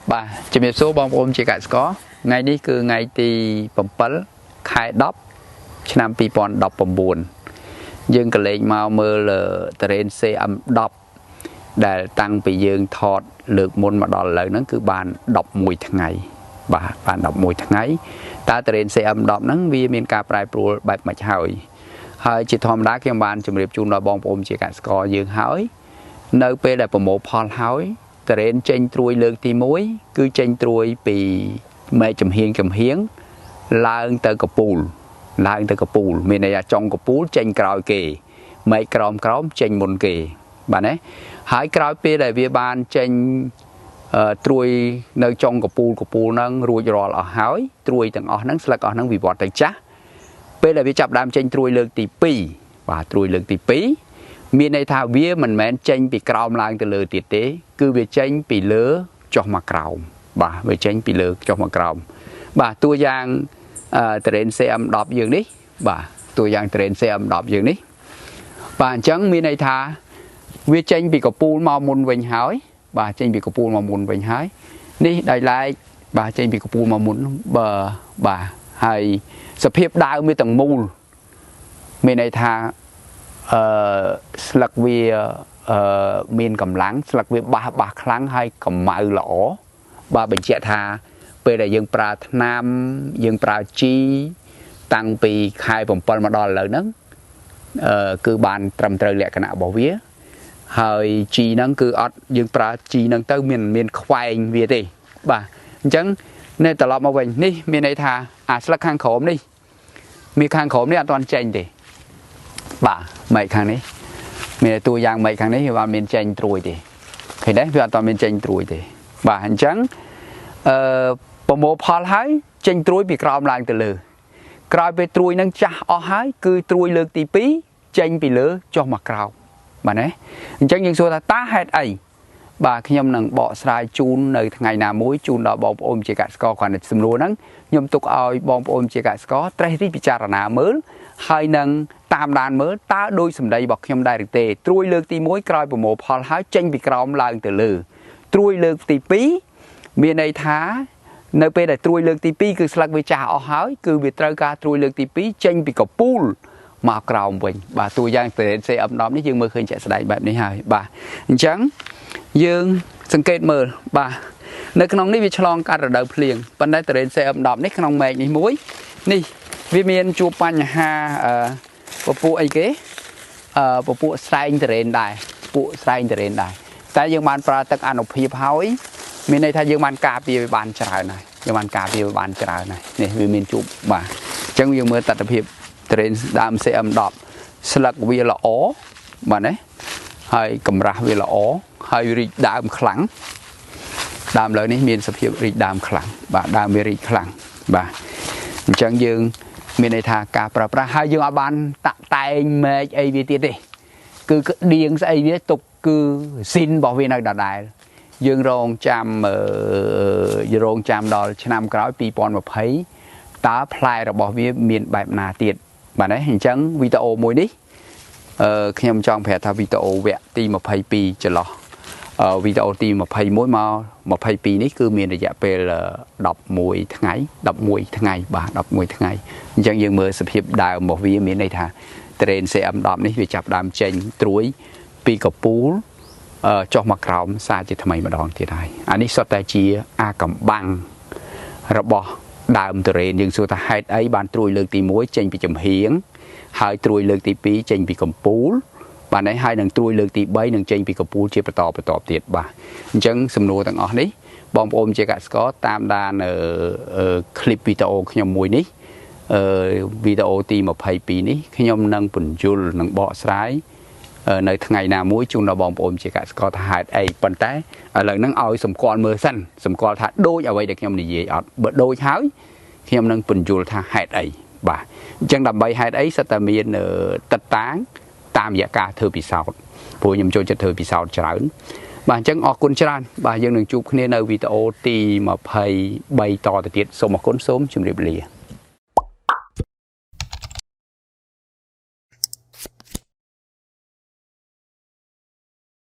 Bà, chùm nhập số bóng ôm chị cả có. Ngày đi cứ ngày thì bấm bấm khai đọc năm pi bọn đọc bấm buồn. Dương cái lệnh mau mơ là tên xe âm đọc để tăng bị dương thọt lược môn mà đó lời nó cứ bàn đọc mùi tháng ngày. Bà, bàn đọc mùi tháng ngày. Ta tên xe âm đọc nắng vì mình ca prai pro bạch mạch hỏi. Hơi chị thòm đá khi bàn chùm nhập chung là bóng ôm chị cả có dương hỏi. Nơi bê là bóng mộ phò hỏi. Tên trên trùi lược thì mối cứ trên trùi bị mẹ chùm hiếnឡើងទៅកពូលមានន័យថាចុងកពូលចេញក្រោយគេមេក្រោមចេញមុនគេបាទណាហើយក្រោយពេលដែលវាបានចេញត្រួយនៅចុងកពូលហ្នឹងរួចរាល់អស់ហើយត្រួយទាំងអស់ហ្នឹងស្លឹកអស់ហ្នឹងវិវត្តទៅចាស់ពេលដែលវាចាប់ដើមចេញត្រួយលើកទី2បាទត្រួយលើកទី2មានន័យថាវាមិនមែនចេញពីក្រោមឡើងទៅលើទៀតទេគឺវាចេញពីលើចុះមកក្រោមបាទវាចេញពីលើចុះមកក្រោមបាទតួយ៉ាងTrain xe âm đọc dương đi bà tôi dạng train xe âm đọc dương đi bà chẳng mi này tha vi tranh bị cặp pool màu môn vinh hỏi bà tranh bị cặp pool màu môn vinh hỏi đi đại lại bà tranh bị cặp pool màu môn bờ bà hay sập hiệp đào mi tầng mùl mi này tha lạc vi miền cầm láng lạc vi ba kháng hay cầm mại lỗ bà bình chạy thaពេលដែលយើងប្រើថ្នាំយើងប្រើជីតាំងពីខែ7មកដល់ឥឡូវហ្នឹងគឺបានត្រឹមត្រូវលក្ខណៈរបស់វាហើយជីហ្នឹងគឺអត់យើងប្រើជីហ្នឹងទៅមានខ្វែងវាទេបាទអញ្ចឹងនៅត្រឡប់មកវិញនេះមានន័យថាអាស្លឹកខាងក្រោមនេះមានខាងក្រោមនេះអត់ទាន់ចេញទេបាទមែកខាងនេះមានតួយ៉ាងមែកខាងនេះវាបានមានចេញត្រួយទេឃើញទេវាអត់ទាន់មានចេញត្រួយទេបាទអញ្ចឹងប្រមូលផលហើយចេញត្រួយពីក្រោមឡើងទៅលើក្រោយពេលត្រួយនឹងចាស់អស់ហើយគឺត្រួយលើកទី2ចេញពីលើចុះមកក្រោមបាទណាអញ្ចឹងយើងសួរថាតើហេតុអីបាទខ្ញុំនឹងបកស្រាយជូននៅថ្ងៃណាមួយជូនដល់បងប្អូនជាកសិករគ្រាន់តែសំណួរហ្នឹងខ្ញុំទុកឲ្យបងប្អូនជាកសិករត្រេះរិះពិចារណាមើលហើយនឹងតាមដានមើលតើដោយសម្ដីរបស់ខ្ញុំដែរឬទេត្រួយលើកទី1ក្រោយប្រមូលផលហើយចេញពីក្រោមឡើងទៅលើត្រួយលើកទី2មានន័យថានៅពេលដែលត្រួយលើកទី2គឺស្លឹកវាចាស់អស់ហើយគឺវាត្រូវការត្រួយលើកទី2ចេញពីកពូលមកក្រោមវិញបាទតួយ៉ាងត្រេនសេអំដំនេះយើងមើលឃើញជាក់ស្ដែងបែបនេះហើយបាទអញ្ចឹងយើងសង្កេតមើលបាទនៅក្នុងនេះវាឆ្លងកាត់រដូវភ្លៀងប៉ុន្តែត្រេនសេអំដំនេះក្នុងមែកនេះមួយនេះវាមានជួបបញ្ហាពពួកអីគេពពួកស្រែងត្រេនដែរពួកស្រែងត្រេនដែរតែយើងបានប្រើទឹកអនុភាពហើយមានន័យថាយើងបានការពារវាបានច្រើនហើយយើងបានការពារវាបានច្រើនហើយនេះវាមានជួបបាទអញ្ចឹងយើងមើលទស្សនវិជ្ជា train ដើម CM10 ស្លឹកវាល្អបាទណាហើយកម្រាស់វាល្អហើយរីកដើមខ្លាំងដើមលើនេះមានសភាពរីកដើមខ្លាំងបាទដើមវារីកខ្លាំងបាទអញ្ចឹងយើងមានន័យថាការប្រើប្រាស់ហើយយើងអាចបានតាក់តែងមែកអីវាទៀតទេគឺដៀងស្អីវាទុកគឺស៊ីនរបស់វានៅដដែលយើងរងចាំដល់ឆ្នាំក្រោយ2020តើផ្លែរបស់វាមានបែបណាទៀតបាទណាអញ្ចឹងវីដេអូមួយនេះខ្ញុំចង់ប្រាប់ថាវីដេអូវគ្គទី22ចន្លោះវីដេអូទី21មក22នេះគឺមានរយៈពេល11ថ្ងៃបាទ11ថ្ងៃអញ្ចឹងយើងមើលសភាពដើមរបស់វាមានន័យថា Train CM10 នេះវាចាប់ដើមចេញត្រួយពីកពូលចុះមកក្រោមសារជាថ្មីម្ដងទៀតហើយអានេះសុទ្ធតែជាអាកំបាំងរបស់ដើមទរេនយើងសួរថាហេតុអីបានត្រួយលើកទី1ចេញពីចំហៀងហើយត្រួយលើកទី2ចេញពីកំពូលបាទហើយនឹងត្រួយលើកទី3នឹងចេញពីកំពូលជាបន្តទៀតបាទអញ្ចឹងសំណួរទាំងអស់នេះបងប្អូនជាកសិករតាមដានคลิปវីដេអូខ្ញុំមួយនេះវីដេអូទី22នេះខ្ញុំនឹងបញ្យល់នឹងបកស្រាយនៅថ្ងៃណាមួយជូនដល់បងប្អូនជាកសិករថាហេតុអីប៉ុន្តែឥឡូវហ្នឹងឲ្យសម្គាល់មើលសិនសម្គាល់ថាដូចអ្វីដែលខ្ញុំនិយាយអត់បើដូចហើយខ្ញុំនឹងបញ្យល់ថាហេតុអីបាទអញ្ចឹងដើម្បីហេតុអីសិតតែមានទឹកតាំងតាមរយៈការធ្វើពិសោធន៍ព្រោះខ្ញុំចូលចិត្តធ្វើពិសោធន៍ច្រើនបាទអញ្ចឹងអរគុណច្រើនបាទយើងនឹងជួបគ្នានៅវីដេអូទី23តទៅទៀតសូមអរគុណសូមជម្រាបលា